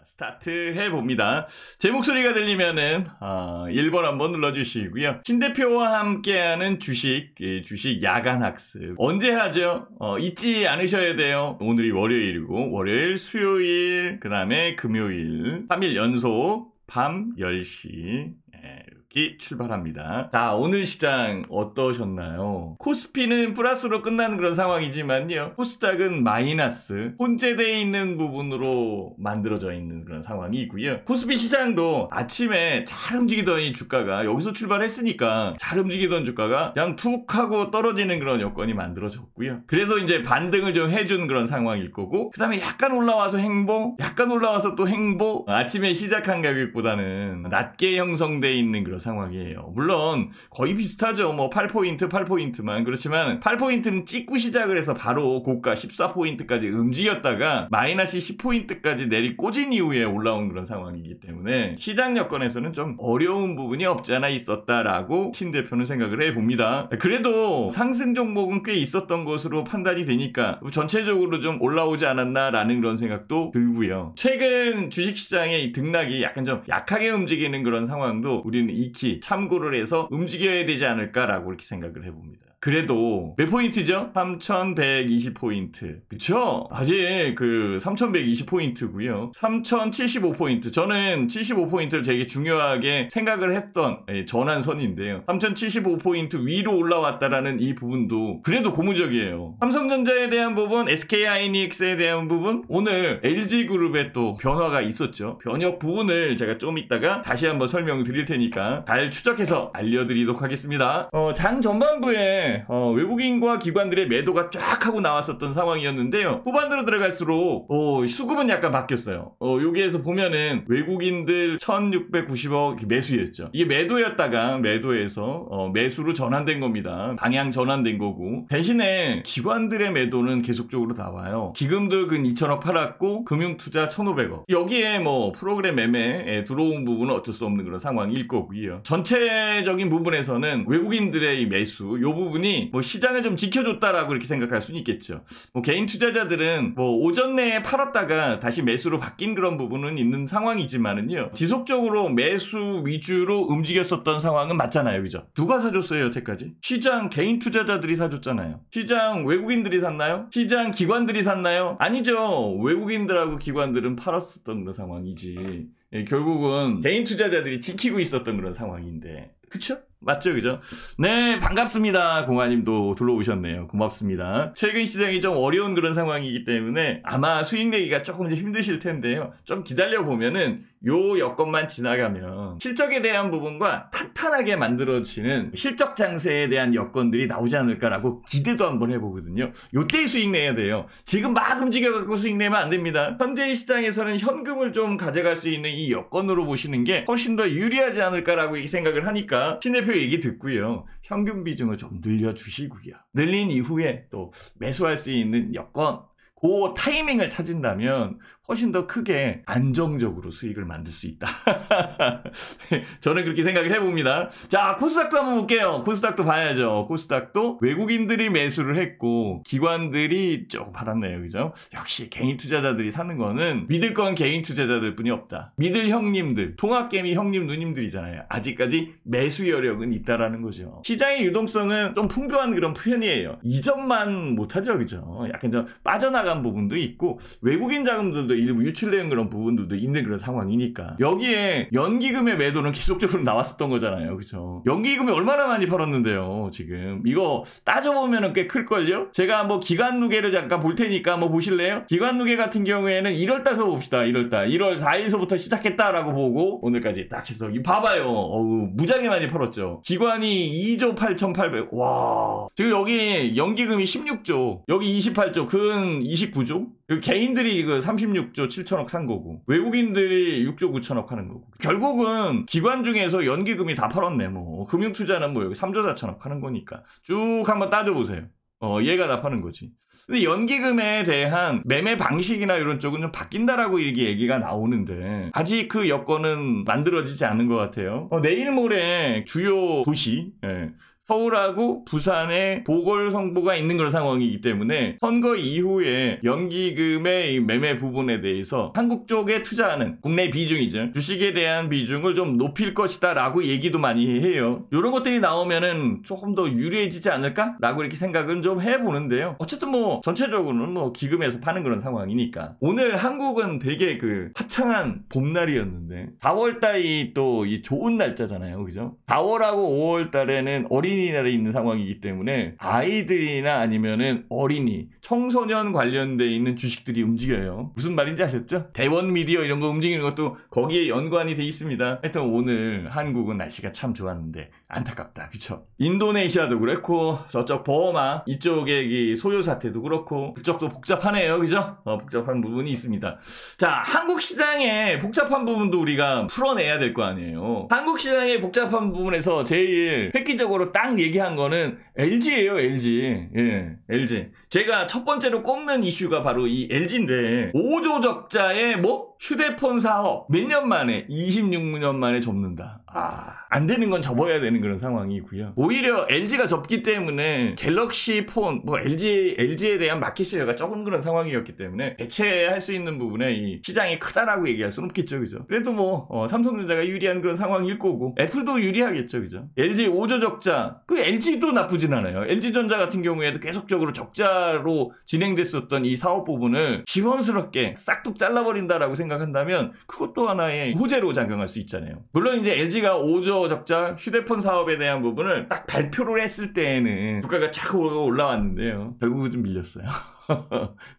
스타트 해봅니다. 제 목소리가 들리면은 1번 한번 눌러주시고요. 신 대표와 함께하는 주식 야간 학습 언제 하죠? 잊지 않으셔야 돼요. 오늘이 월요일이고 월요일, 수요일, 그 다음에 금요일 3일 연속 밤 10시 출발합니다. 자, 오늘 시장 어떠셨나요? 코스피는 플러스로 끝나는 그런 상황이지만요. 코스닥은 마이너스, 혼재되어 있는 부분으로 만들어져 있는 그런 상황이고요. 코스피 시장도 아침에 잘 움직이던 이 주가가 여기서 출발했으니까 잘 움직이던 주가가 그냥 툭 하고 떨어지는 그런 여건이 만들어졌고요. 그래서 이제 반등을 좀 해준 그런 상황일 거고, 그 다음에 약간 올라와서 행보, 약간 올라와서 또 행보, 아침에 시작한 가격보다는 낮게 형성되어 있는 그런 상황이에요. 물론 거의 비슷하죠. 뭐 8포인트만. 그렇지만 8포인트는 찍고 시작을 해서 바로 고가 14포인트까지 움직였다가 마이너스 10포인트까지 내리 꽂은 이후에 올라온 그런 상황이기 때문에 시장 여건에서는 좀 어려운 부분이 없지 않아 있었다라고 신 대표는 생각을 해봅니다. 그래도 상승 종목은 꽤 있었던 것으로 판단이 되니까 전체적으로 좀 올라오지 않았나라는 그런 생각도 들고요. 최근 주식시장의 등락이 약간 좀 약하게 움직이는 그런 상황도 우리는 익히 참고를 해서 움직여야 되지 않을까라고 이렇게 생각을 해봅니다. 그래도 몇 포인트죠? 3120포인트. 그쵸? 아직 3120포인트고요. 3075포인트. 저는 75포인트를 되게 중요하게 생각을 했던 전환선인데요. 3075포인트 위로 올라왔다라는 이 부분도 그래도 고무적이에요. 삼성전자에 대한 부분, SK하이닉스에 대한 부분, 오늘 LG그룹에 또 변화가 있었죠. 변혁 부분을 제가 좀 이따가 다시 한번 설명드릴 테니까 잘 추적해서 알려드리도록 하겠습니다. 장 전반부에 외국인과 기관들의 매도가 쫙 하고 나왔었던 상황이었는데요. 후반으로 들어갈수록 수급은 약간 바뀌었어요. 여기에서 보면은 외국인들 1690억 매수였죠. 이게 매도였다가 매도에서 매수로 전환된 겁니다. 방향 전환된 거고, 대신에 기관들의 매도는 계속적으로 나와요. 기금도 근 2천억 팔았고 금융투자 1,500억. 여기에 뭐 프로그램 매매에 들어온 부분은 어쩔 수 없는 그런 상황일 거고요. 전체적인 부분에서는 외국인들의 이 매수, 요 부분이 뭐 시장을 좀 지켜줬다라고 이렇게 생각할 수는 있겠죠. 뭐 개인 투자자들은 뭐 오전 내에 팔았다가 다시 매수로 바뀐 그런 부분은 있는 상황이지만은요, 지속적으로 매수 위주로 움직였었던 상황은 맞잖아요. 그죠? 누가 사줬어요 여태까지? 시장 개인 투자자들이 사줬잖아요. 시장 외국인들이 샀나요? 시장 기관들이 샀나요? 아니죠. 외국인들하고 기관들은 팔았었던 그런 상황이지. 결국은 개인 투자자들이 지키고 있었던 그런 상황인데, 그쵸? 맞죠? 그죠? 네, 반갑습니다. 공아님도 들어오셨네요. 고맙습니다. 최근 시장이 좀 어려운 그런 상황이기 때문에 아마 수익 내기가 조금 힘드실 텐데요. 좀 기다려보면은 요 여건만 지나가면 실적에 대한 부분과 탄탄하게 만들어지는 실적 장세에 대한 여건들이 나오지 않을까라고 기대도 한번 해보거든요. 요때 수익 내야 돼요. 지금 막 움직여갖고 수익 내면 안 됩니다. 현재 시장에서는 현금을 좀 가져갈 수 있는 이 여건으로 보시는 게 훨씬 더 유리하지 않을까라고 생각을 하니까 신 대표 얘기 듣고요. 현금 비중을 좀 늘려주시고요. 늘린 이후에 또 매수할 수 있는 여건, 그 타이밍을 찾은다면 훨씬 더 크게 안정적으로 수익을 만들 수 있다. 저는 그렇게 생각을 해봅니다. 자, 코스닥도 한번 볼게요. 코스닥도 봐야죠. 코스닥도 외국인들이 매수를 했고 기관들이 조금 팔았네요. 그죠? 역시 개인 투자자들이 사는 거는 믿을 건 개인 투자자들 뿐이 없다. 믿을 형님들, 통합개미 형님 누님들이잖아요. 아직까지 매수 여력은 있다라는 거죠. 시장의 유동성은 좀 풍부한 그런 표현이에요. 이전만 못하죠. 그죠? 약간 좀 빠져나간 부분도 있고 외국인 자금들도 일부 유출된 그런 부분들도 있는 그런 상황이니까, 여기에 연기금의 매도는 계속적으로 나왔었던 거잖아요. 그죠? 연기금이 얼마나 많이 팔았는데요. 지금 이거 따져보면 꽤 클걸요? 제가 뭐 기관 누계를 잠깐 볼 테니까 한번 보실래요? 기관 누계 같은 경우에는 1월달서 봅시다. 1월 4일서부터 시작했다라고 보고 오늘까지 딱 해서 봐봐요. 무지하게 많이 팔았죠. 기관이 2조 8,800. 와, 지금 여기 연기금이 16조, 여기 28조, 근 29조? 개인들이 36조 7천억 산 거고 외국인들이 6조 9천억 하는 거고, 결국은 기관 중에서 연기금이 다 팔았네. 뭐 금융투자는 뭐 여기 3조 4천억 하는 거니까 쭉 한번 따져보세요. 얘가 다 파는 거지. 근데 연기금에 대한 매매 방식이나 이런 쪽은 좀 바뀐다라고 이렇게 얘기가 나오는데 아직 그 여건은 만들어지지 않은 것 같아요. 내일 모레 주요 도시 서울하고 부산에 보궐선거가 있는 그런 상황이기 때문에 선거 이후에 연기금의 매매 부분에 대해서 한국 쪽에 투자하는 국내 비중이죠. 주식에 대한 비중을 좀 높일 것이다 라고 얘기도 많이 해요. 이런 것들이 나오면은 조금 더 유리해지지 않을까? 라고 이렇게 생각은 좀 해보는데요. 어쨌든 뭐 전체적으로는 뭐 기금에서 파는 그런 상황이니까. 오늘 한국은 되게 그 화창한 봄날이었는데 4월달이 또 이 좋은 날짜잖아요. 그죠? 4월하고 5월달에는 어린이날이 있는 상황이기 때문에 아이들이나 아니면은 어린이, 청소년 관련돼 있는 주식들이 움직여요. 무슨 말인지 아셨죠? 대원 미디어 이런 거 움직이는 것도 거기에 연관이 돼 있습니다. 하여튼 오늘 한국은 날씨가 참 좋았는데 안타깝다. 그쵸? 인도네시아도 그렇고 저쪽 버마 이쪽의 이 소요 사태도 그렇고 그쪽도 복잡하네요. 그죠? 복잡한 부분이 있습니다. 자, 한국 시장의 복잡한 부분도 우리가 풀어내야 될 거 아니에요. 한국 시장의 복잡한 부분에서 제일 획기적으로 딱 얘기한 거는 LG예요. LG. 예, LG. 제가 첫 번째로 꼽는 이슈가 바로 이 LG인데 5조 적자의 뭐? 휴대폰 사업 몇 년 만에 26년 만에 접는다. 안 되는 건 접어야 되는 그런 상황이고요. 오히려 LG가 접기 때문에 갤럭시 폰, 뭐 LG에 대한 마켓 셰어가 적은 그런 상황이었기 때문에 대체할 수 있는 부분에 이 시장이 크다라고 얘기할 수는 없겠죠. 그죠? 그래도 뭐 삼성전자가 유리한 그런 상황일 거고 애플도 유리하겠죠. 그죠? LG 5조 적자. 그 LG도 나쁘진 않아요. LG전자 같은 경우에도 계속적으로 적자로 진행됐었던 이 사업 부분을 시원스럽게 싹둑 잘라버린다라고 생각한다면 그것도 하나의 호재로 작용할 수 있잖아요. 물론 이제 LG가 5조 적자 휴대폰 사업에 대한 부분을 딱 발표를 했을 때에는 주가가 착 올라왔는데요. 결국은 좀 밀렸어요.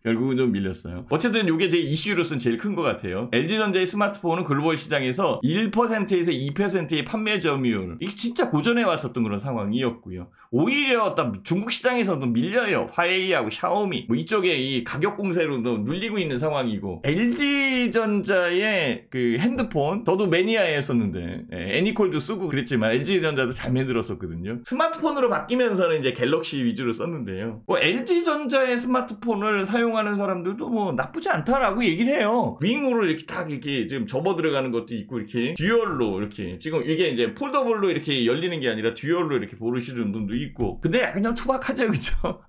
결국은 좀 밀렸어요. 어쨌든 이게 제 이슈로서는 제일 큰 것 같아요. LG전자의 스마트폰은 글로벌 시장에서 1%에서 2%의 판매 점유율, 이게 진짜 고전해 왔었던 그런 상황이었고요. 오히려 중국 시장에서도 밀려요. 화웨이하고 샤오미 뭐 이쪽에 이 가격 공세로도 눌리고 있는 상황이고, LG전자의 그 핸드폰 저도 매니아였었는데 애니콜도 쓰고 그랬지만 LG전자도 잘 만들었었거든요. 스마트폰으로 바뀌면서는 이제 갤럭시 위주로 썼는데요. 뭐 LG전자의 스마트폰을 사용하는 사람들도 뭐 나쁘지 않다라고 얘기를 해요. 윙으로 이렇게 딱 이렇게 지금 접어 들어가는 것도 있고, 이렇게 듀얼로 이렇게 지금 이게 이제 폴더블로 이렇게 열리는 게 아니라 듀얼로 이렇게 보르시는 분도 있고, 근데 그냥 투박하죠. 그죠?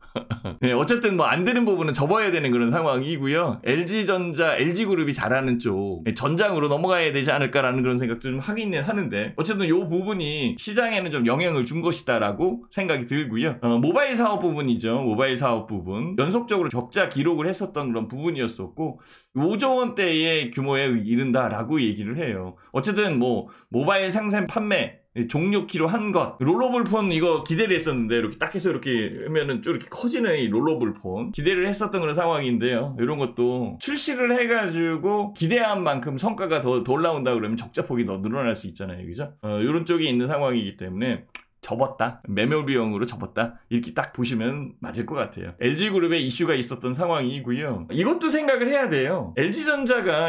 네, 어쨌든 뭐 안 되는 부분은 접어야 되는 그런 상황이고요. LG전자, LG그룹이 잘하는 쪽 전장으로 넘어가야 되지 않을까라는 그런 생각도 좀 하기는 하는데, 어쨌든 이 부분이 시장에는 좀 영향을 준 것이다라고 생각이 들고요. 모바일 사업 부분이죠. 모바일 사업 부분 연속적으로 적자 기록을 했었던 그런 부분이었었고 5조 원대의 규모에 이른다라고 얘기를 해요. 어쨌든 뭐 모바일 상생 판매 종료키로 한 것, 롤러블 폰 이거 기대를 했었는데 이렇게 딱 해서 이렇게 하면은 좀 이렇게 커지는 이 롤러블 폰 기대를 했었던 그런 상황인데요. 이런 것도 출시를 해가지고 기대한 만큼 성과가 더 올라온다 그러면 적자폭이 더 늘어날 수 있잖아요. 그죠? 이런 쪽이 있는 상황이기 때문에 접었다, 메모리용으로 접었다, 이렇게 딱 보시면 맞을 것 같아요. LG그룹에 이슈가 있었던 상황이고요. 이것도 생각을 해야 돼요. LG전자가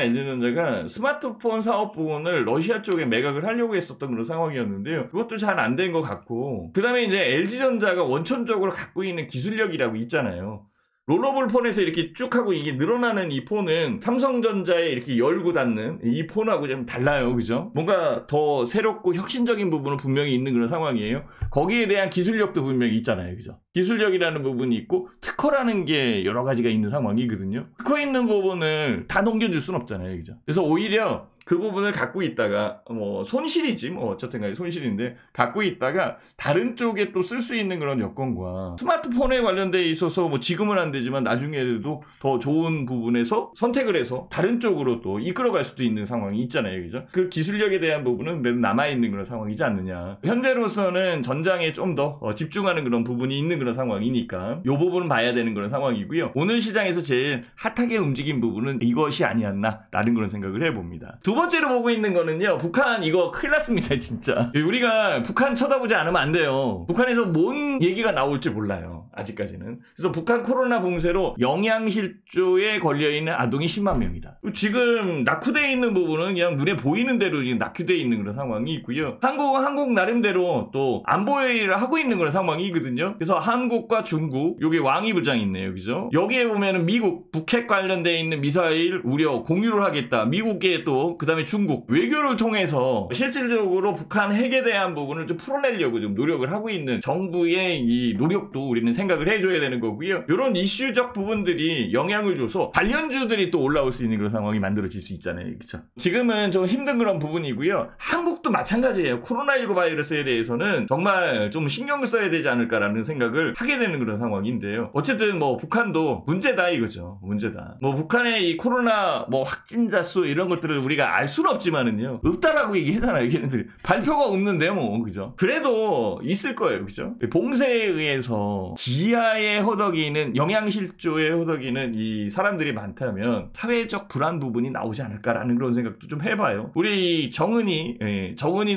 스마트폰 사업 부분을 러시아 쪽에 매각을 하려고 했었던 그런 상황이었는데요. 그것도 잘 안 된 것 같고, 그 다음에 이제 LG전자가 원천적으로 갖고 있는 기술력이라고 있잖아요. 롤러블 폰에서 이렇게 쭉 하고 이게 늘어나는 이 폰은 삼성전자에 이렇게 열고 닫는 이 폰하고 좀 달라요. 그죠? 뭔가 더 새롭고 혁신적인 부분은 분명히 있는 그런 상황이에요. 거기에 대한 기술력도 분명히 있잖아요. 그죠? 기술력이라는 부분이 있고 특허라는 게 여러 가지가 있는 상황이거든요. 특허 있는 부분을 다 넘겨줄 순 없잖아요. 그죠? 그래서 오히려 그 부분을 갖고 있다가 뭐 손실이지 뭐 어쨌든 간에 손실인데 갖고 있다가 다른 쪽에 또 쓸 수 있는 그런 여건과 스마트폰에 관련돼 있어서 뭐 지금은 안 되지만 나중에도 더 좋은 부분에서 선택을 해서 다른 쪽으로 또 이끌어갈 수도 있는 상황이 있잖아요. 그죠? 그 기술력에 대한 부분은 매우 남아있는 그런 상황이지 않느냐. 현재로서는 전장에 좀 더 집중하는 그런 부분이 있는 그런 상황이니까 이 부분은 봐야 되는 그런 상황이고요. 오늘 시장에서 제일 핫하게 움직인 부분은 이것이 아니었나라는 그런 생각을 해봅니다. 두 번째로 보고 있는 거는요, 북한 이거 큰일 났습니다. 진짜 우리가 북한 쳐다보지 않으면 안 돼요. 북한에서 뭔 얘기가 나올지 몰라요. 아직까지는. 그래서 북한 코로나 봉쇄로 영양실조에 걸려있는 아동이 10만 명이다. 지금 낙후되어 있는 부분은 그냥 눈에 보이는 대로 지금 낙후되어 있는 그런 상황이 있고요. 한국 나름대로 또 안보 회의를 하고 있는 그런 상황이거든요. 그래서 한국과 중국, 여기 왕이부장 있네요. 그죠? 여기에 보면은 미국, 북핵 관련돼 있는 미사일 우려 공유를 하겠다. 미국에 또 그다음에 중국 외교를 통해서 실질적으로 북한 핵에 대한 부분을 좀 풀어내려고 좀 노력을 하고 있는 정부의 이 노력도 우리는 생각을 해줘야 되는 거고요. 이런 이슈적 부분들이 영향을 줘서 관련주들이 또 올라올 수 있는 그런 상황이 만들어질 수 있잖아요. 그렇죠? 지금은 좀 힘든 그런 부분이고요. 한국도 마찬가지예요. 코로나19 바이러스에 대해서는 정말 좀 신경을 써야 되지 않을까라는 생각을 하게 되는 그런 상황인데요. 어쨌든 뭐 북한도 문제다 이거죠. 문제다. 뭐 북한의 이 코로나 뭐 확진자 수 이런 것들을 우리가 알 수는 없지만은요. 없다라고 얘기하잖아요. 걔네들이 발표가 없는데 뭐 그죠? 그래도 있을 거예요. 그죠? 봉쇄에 의해서 기아에 허덕이는 영양실조에 허덕이는 이 사람들이 많다면 사회적 불안 부분이 나오지 않을까라는 그런 생각도 좀 해봐요. 우리 정은이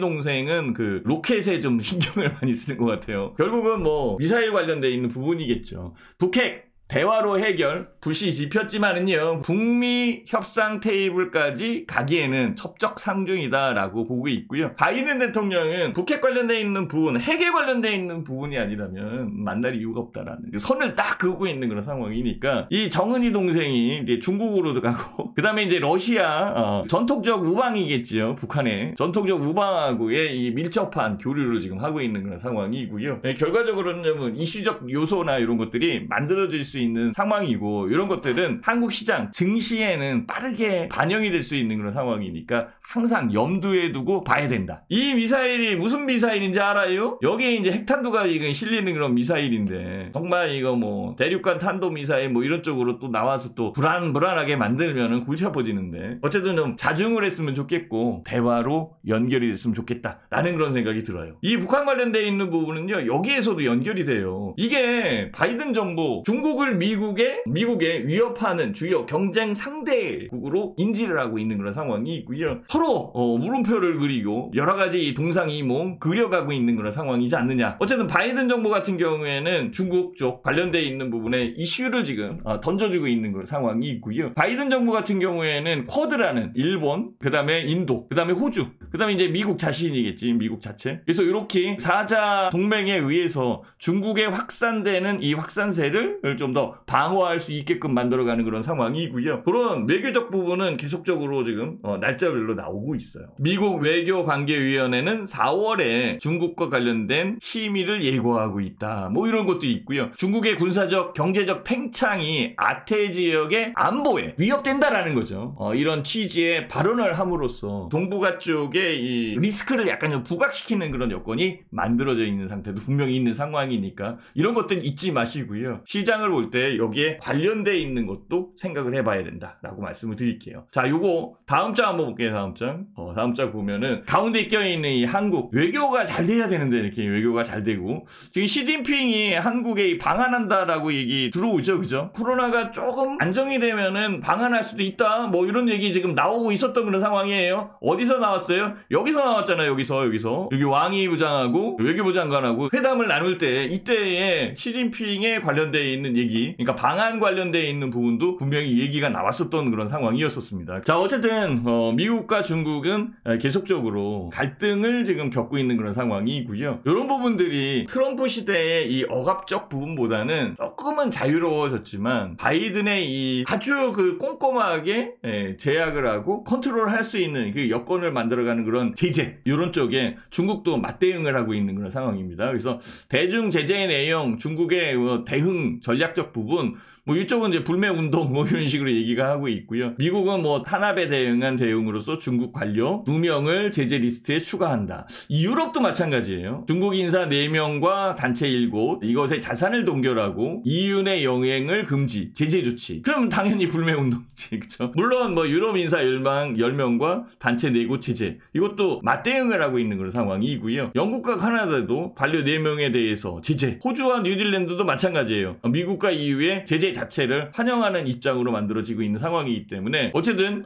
동생은 그 로켓에 좀 신경을 많이 쓰는 것 같아요. 결국은 뭐 미사일 관련돼 있는 부분이겠죠. 북핵 대화로 해결 불씨 지폈지만은요 북미 협상 테이블까지 가기에는 첩적상중이다라고 보고 있고요. 바이든 대통령은 북핵 관련돼 있는 부분, 핵에 관련돼 있는 부분이 아니라면 만날 이유가 없다라는 선을 딱 그고 있는 그런 상황이니까 이 정은이 동생이 이제 중국으로도 가고 그 다음에 이제 러시아 전통적 우방이겠지요. 북한의 전통적 우방하고의 이 밀접한 교류를 지금 하고 있는 그런 상황이고요. 결과적으로는 이슈적 요소나 이런 것들이 만들어질 수 있는 상황이고 이런 것들은 한국 시장 증시에는 빠르게 반영이 될 수 있는 그런 상황이니까 항상 염두에 두고 봐야 된다. 이 미사일이 무슨 미사일인지 알아요? 여기에 이제 핵탄두가 이건 실리는 그런 미사일인데 정말 이거 뭐 대륙간 탄도 미사일 뭐 이런 쪽으로 또 나와서 또 불안하게 만들면은 골치 아파지는데 어쨌든 좀 자중을 했으면 좋겠고 대화로 연결이 됐으면 좋겠다라는 그런 생각이 들어요. 이 북한 관련돼 있는 부분은요 여기에서도 연결이 돼요. 이게 바이든 정부 중국을 미국에 위협하는 주요 경쟁 상대국으로 인지를 하고 있는 그런 상황이 있고요. 서로 물음표를 그리고 여러 가지 동상이몽 그려가고 있는 그런 상황이지 않느냐. 어쨌든 바이든 정부 같은 경우에는 중국 쪽 관련돼 있는 부분에 이슈를 지금 던져주고 있는 그런 상황이 있고요. 바이든 정부 같은 경우에는 쿼드라는 일본, 그 다음에 인도, 그 다음에 호주, 그 다음에 이제 미국 자신이겠지. 미국 자체. 그래서 이렇게 4자 동맹에 의해서 중국에 확산되는 이 확산세를 좀 더 방어할 수 있게끔 만들어가는 그런 상황이고요. 그런 외교적 부분은 계속적으로 지금 날짜별로 나오고 있어요. 미국 외교관계위원회는 4월에 중국과 관련된 심의를 예고하고 있다. 뭐 이런 것도 있고요. 중국의 군사적, 경제적 팽창이 아태 지역의 안보에 위협된다라는 거죠. 이런 취지의 발언을 함으로써 동북아 쪽에 이 리스크를 약간 좀 부각시키는 그런 여건이 만들어져 있는 상태도 분명히 있는 상황이니까 이런 것들은 잊지 마시고요. 시장을 볼 때 여기에 관련돼 있는 것도 생각을 해봐야 된다라고 말씀을 드릴게요. 자, 요거 다음 장 한번 볼게요. 다음 장. 다음 장 보면은 가운데 껴있는 이 한국 외교가 잘 돼야 되는데 이렇게 외교가 잘 되고 지금 시진핑이 한국에 방한한다라고 얘기 들어오죠, 그죠? 코로나가 조금 안정이 되면은 방한할 수도 있다. 뭐 이런 얘기 지금 나오고 있었던 그런 상황이에요. 어디서 나왔어요? 여기서 나왔잖아요. 여기서 여기 왕이 부장하고 외교부 장관하고 회담을 나눌 때 이때에 시진핑에 관련돼 있는 얘기, 그러니까 방한 관련돼 있는 부분도 분명히 얘기가 나왔었던 그런 상황이었었습니다. 자, 어쨌든 미국과 중국은 계속적으로 갈등을 지금 겪고 있는 그런 상황이고요. 이런 부분들이 트럼프 시대의 이 억압적 부분보다는 조금은 자유로워졌지만 바이든의 이 아주 그 꼼꼼하게 제약을 하고 컨트롤할 수 있는 그 여건을 만들어가는 그런 제재 이런 쪽에 중국도 맞대응을 하고 있는 그런 상황입니다. 그래서 대중 제재의 내용, 중국의 대응 전략적 부분, 뭐 이쪽은 이제 불매운동 뭐 이런 식으로 얘기가 하고 있고요. 미국은 뭐 탄압에 대응한 대응으로서 중국 관료 2명을 제재 리스트에 추가한다. 유럽도 마찬가지예요. 중국 인사 4명과 단체 7, 이것의 자산을 동결하고 EU 내 영행을 금지, 제재 조치. 그럼 당연히 불매운동이지, 그렇죠? 물론 뭐 유럽 인사 10명과 단체 4곳 제재, 이것도 맞대응을 하고 있는 그런 상황이고요. 영국과 카나다도 관료 4명에 대해서 제재, 호주와 뉴질랜드도 마찬가지예요. 미국과 EU의 제재 자체를 환영하는 입장으로 만들어지고 있는 상황이기 때문에 어쨌든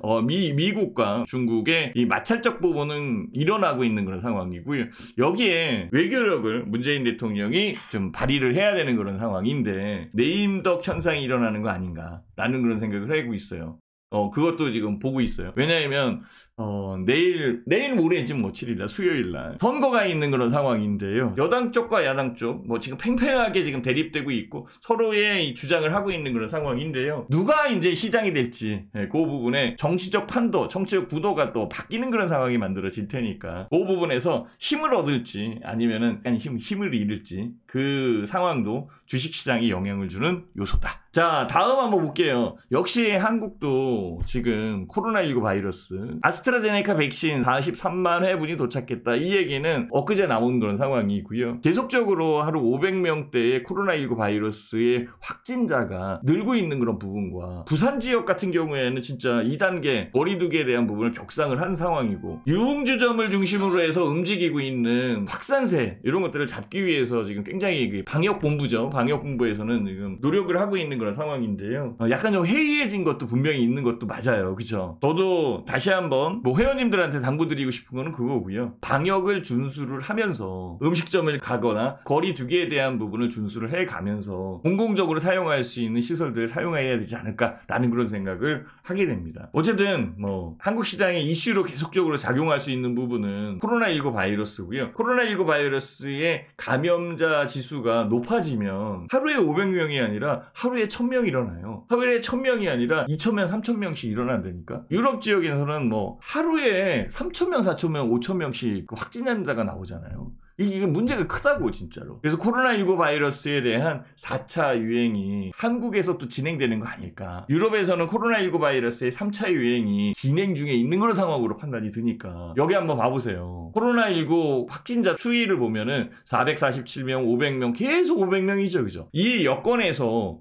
미국과 중국의 이 마찰적 부분은 일어나고 있는 그런 상황이고요. 여기에 외교력을 문재인 대통령이 좀 발휘를 해야 되는 그런 상황인데 네임덕 현상이 일어나는 거 아닌가라는 그런 생각을 하고 있어요. 그것도 지금 보고 있어요. 왜냐하면 내일 모레 지금 뭐 7일날 수요일날 선거가 있는 그런 상황인데요. 여당 쪽과 야당 쪽 뭐 지금 팽팽하게 지금 대립되고 있고 서로의 이 주장을 하고 있는 그런 상황인데요. 누가 이제 시장이 될지 그 부분에 정치적 판도, 정치적 구도가 또 바뀌는 그런 상황이 만들어질 테니까 그 부분에서 힘을 얻을지 아니면은 힘을 잃을지 그 상황도 주식시장에 영향을 주는 요소다. 자, 다음 한번 볼게요. 역시 한국도 지금 코로나19 바이러스 아스트라제네카 백신 43만 회분이 도착했다. 이 얘기는 엊그제 나온 그런 상황이고요. 계속적으로 하루 500명대의 코로나19 바이러스의 확진자가 늘고 있는 그런 부분과 부산 지역 같은 경우에는 진짜 2단계 거리두기에 대한 부분을 격상을 한 상황이고 유흥주점을 중심으로 해서 움직이고 있는 확산세 이런 것들을 잡기 위해서 지금 굉장히 방역본부죠. 방역본부에서는 지금 노력을 하고 있는 그런 상황인데요. 약간 좀 해이해진 것도 분명히 있는 것도 맞아요. 그죠? 저도 다시 한번 뭐 회원님들한테 당부드리고 싶은 거는 그거고요. 방역을 준수를 하면서 음식점을 가거나 거리두기에 대한 부분을 준수를 해가면서 공공적으로 사용할 수 있는 시설들을 사용해야 되지 않을까라는 그런 생각을 하게 됩니다. 어쨌든 뭐 한국 시장의 이슈로 계속적으로 작용할 수 있는 부분은 코로나19 바이러스고요. 코로나19 바이러스의 감염자 지수가 높아지면 하루에 500명이 아니라 하루에 1000명 일어나요. 하루에 1000명이 아니라 2000명, 3000명씩 일어난다니까. 유럽 지역에서는 뭐 하루에 3000명, 4000명, 5000명씩 확진자가 나오잖아요. 이게 문제가 크다고 진짜로. 그래서 코로나19 바이러스에 대한 4차 유행이 한국에서 또 진행되는 거 아닐까. 유럽에서는 코로나19 바이러스의 3차 유행이 진행 중에 있는 그런 상황으로 판단이 드니까 여기 한번 봐보세요. 코로나19 확진자 추이를 보면은 447명, 500명 계속 500명이죠. 그죠? 이 여건에서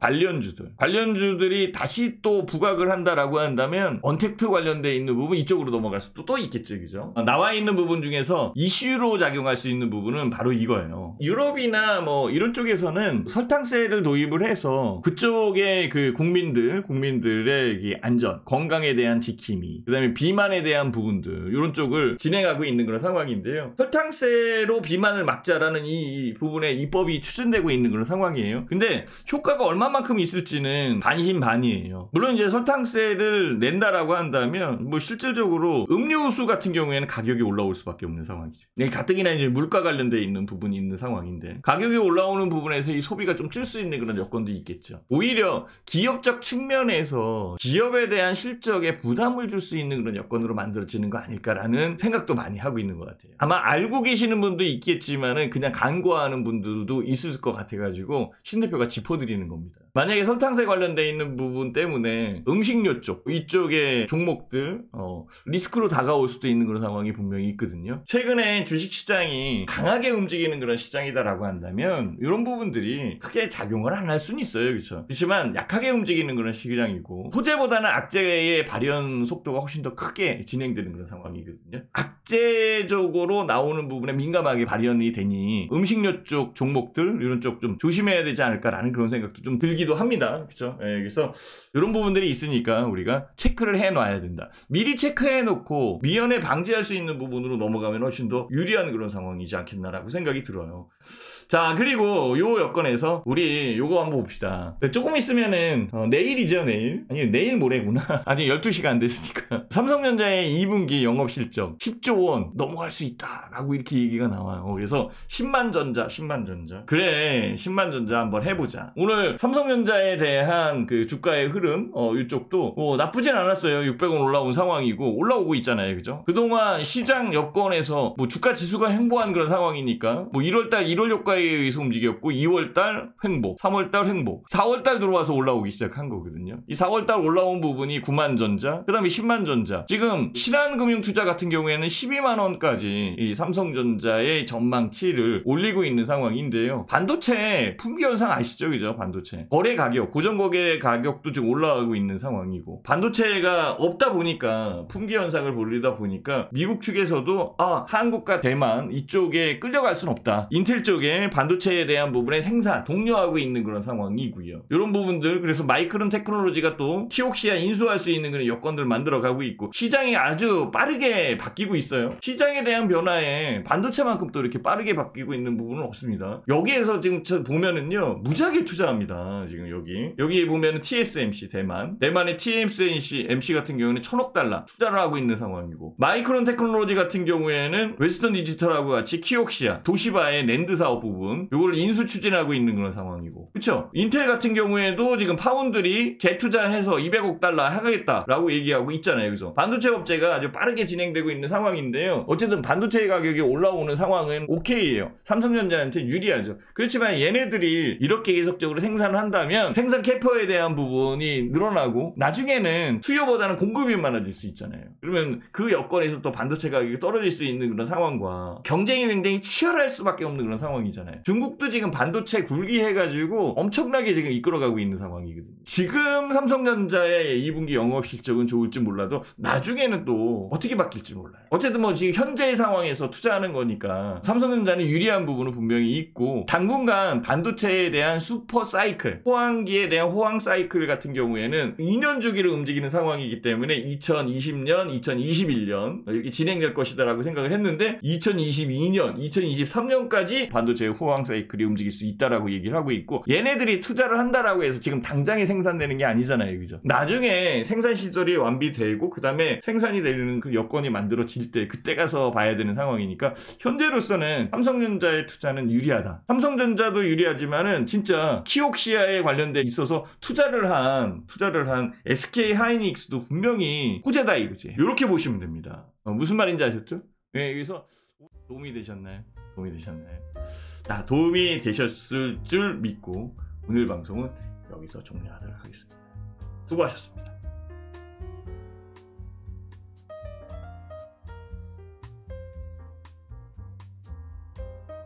관련주들이 다시 또 부각을 한다라고 한다면 언택트 관련돼 있는 부분 이쪽으로 넘어갈 수도 또 있겠죠. 그죠? 나와 있는 부분 중에서 이슈로 작용할 수 있는 부분은 바로 이거예요. 유럽이나 뭐 이런 쪽에서는 설탕세를 도입을 해서 그쪽의 그 국민들의 이 안전, 건강에 대한 지킴이, 그다음에 비만에 대한 부분들 이런 쪽을 진행하고 있는 그런 상황인데요. 설탕세로 비만을 막자라는 이 부분에 입법이 추진되고 있는 그런 상황이에요. 근데 효과가 얼마만큼 있을지는 반신반의예요. 물론 이제 설탕세를 낸다라고 한다면 뭐 실질적으로 음료수 같은 경우에는 가격이 올라올 수밖에 없는 상황이죠. 가뜩이나 이제 물가가 관련돼 있는 부분이 있는 상황인데 가격이 올라오는 부분에서 이 소비가 좀 줄 수 있는 그런 여건도 있겠죠. 오히려 기업적 측면에서 기업에 대한 실적에 부담을 줄 수 있는 그런 여건으로 만들어지는 거 아닐까라는 생각도 많이 하고 있는 것 같아요. 아마 알고 계시는 분도 있겠지만은 그냥 간과하는 분들도 있을 것 같아가지고 신 대표가 짚어드리는 겁니다. 만약에 설탕세 관련돼 있는 부분 때문에 음식료 쪽 이쪽의 종목들 리스크로 다가올 수도 있는 그런 상황이 분명히 있거든요. 최근에 주식시장이 강하게 움직이는 그런 시장이다라고 한다면 이런 부분들이 크게 작용을 안 할 수는 있어요. 그렇죠? 그렇지만 약하게 움직이는 그런 시장이고 호재보다는 악재의 발현 속도가 훨씬 더 크게 진행되는 그런 상황이거든요. 악재적으로 나오는 부분에 민감하게 발현이 되니 음식료 쪽 종목들 이런 쪽 좀 조심해야 되지 않을까라는 그런 생각도 좀 들기도 합니다. 그렇죠? 그래서 이런 부분들이 있으니까 우리가 체크를 해놔야 된다. 미리 체크해놓고 미연에 방지할 수 있는 부분으로 넘어가면 훨씬 더 유리한 그런 상황이지 않겠나라고 생각이 들어요. 자, 그리고 요 여건에서 우리 요거 한번 봅시다. 조금 있으면은 내일이죠. 내일 모레구나. 아직 12시가 안 됐으니까 삼성전자의 2분기 영업실적 10조 원 넘어갈 수 있다라고 이렇게 얘기가 나와요. 그래서 10만전자 그래 10만전자 한번 해보자. 오늘 삼성전자에 대한 그 주가의 흐름 이쪽도 나쁘진 않았어요. 600원 올라온 상황이고 올라오고 있잖아요. 그죠? 그동안 시장 여건에서 뭐 주가 지수가 횡보한 그런 상황이니까 뭐 1월달 1월 효과에 의해서 움직였고 2월달 횡보, 3월달 횡보, 4월달 들어와서 올라오기 시작한 거거든요. 이 4월달 올라온 부분이 9만전자, 그 다음에 10만전자. 지금 신한금융투자 같은 경우에는 12만원까지 이 삼성전자의 전망치를 올리고 있는 상황인데요. 반도체 품귀 현상 아시죠? 그죠? 반도체 거래 가격, 고정 거래 가격도 지금 올라가고 있는 상황이고 반도체가 없다 보니까 품귀 현상을 벌리다 보니까 미국 측에서도 한국과 대만 이쪽에 끌려갈 순 없다. 인텔 쪽에 반도체에 대한 부분에 생산 독려하고 있는 그런 상황이고요. 이런 부분들 그래서 마이크론 테크놀로지가 또 키옥시아 인수할 수 있는 그런 여건들 만들어가고 있고 시장이 아주 빠르게 바뀌고 있어요. 있어요. 시장에 대한 변화에 반도체만큼 또 이렇게 빠르게 바뀌고 있는 부분은 없습니다. 여기에서 지금 보면은요, 무지하게 투자합니다. 지금 여기 보면은 TSMC 대만의 TSMC 같은 경우는 1000억 달러 투자를 하고 있는 상황이고, 마이크론 테크놀로지 같은 경우에는 웨스턴 디지털하고 같이 키옥시아, 도시바의 낸드 사업 부분 요걸 인수 추진하고 있는 그런 상황이고, 그쵸? 인텔 같은 경우에도 지금 파운드리 재투자해서 200억 달러 하겠다라고 얘기하고 있잖아요. 여기서 반도체 업체가 아주 빠르게 진행되고 있는 상황인데요. 어쨌든 반도체 가격이 올라오는 상황은 오케이예요. 삼성전자한테 유리하죠. 그렇지만 얘네들이 이렇게 계속적으로 생산을 한다면 생산 캐퍼에 대한 부분이 늘어나고 나중에는 수요보다는 공급이 많아질 수 있잖아요. 그러면 그 여건에서 또 반도체 가격이 떨어질 수 있는 그런 상황과 경쟁이 굉장히 치열할 수밖에 없는 그런 상황이잖아요. 중국도 지금 반도체 굴기해가지고 엄청나게 지금 이끌어가고 있는 상황이거든요. 지금 삼성전자의 2분기 영업 실적은 좋을지 몰라도 나중에는 또 어떻게 바뀔지 몰라요. 어쨌든 뭐 지금 현재의 상황에서 투자하는 거니까 삼성전자는 유리한 부분은 분명히 있고, 당분간 반도체에 대한 슈퍼 사이클, 호황기에 대한 호황 사이클 같은 경우에는 2년 주기를 움직이는 상황이기 때문에 2020년, 2021년 이렇게 진행될 것이다라고 생각을 했는데 2022년, 2023년까지 반도체의 호황 사이클이 움직일 수 있다라고 얘기를 하고 있고, 얘네들이 투자를 한다라고 해서 지금 당장에 생산되는 게 아니잖아요. 그죠? 나중에 생산 시설이 완비되고 그 다음에 생산이 되는 그 여건이 만들어질 때 그때 가서 봐야 되는 상황이니까 현재로서는 삼성전자의 투자는 유리하다. 삼성전자도 유리하지만은 진짜 키옥시아에 관련돼 있어서 투자를 한 SK 하이닉스도 분명히 호재다 이거지. 이렇게 보시면 됩니다. 무슨 말인지 아셨죠? 네, 여기서 도움이 되셨나요? 자, 도움이 되셨을 줄 믿고 오늘 방송은 여기서 종료하도록 하겠습니다. 수고하셨습니다.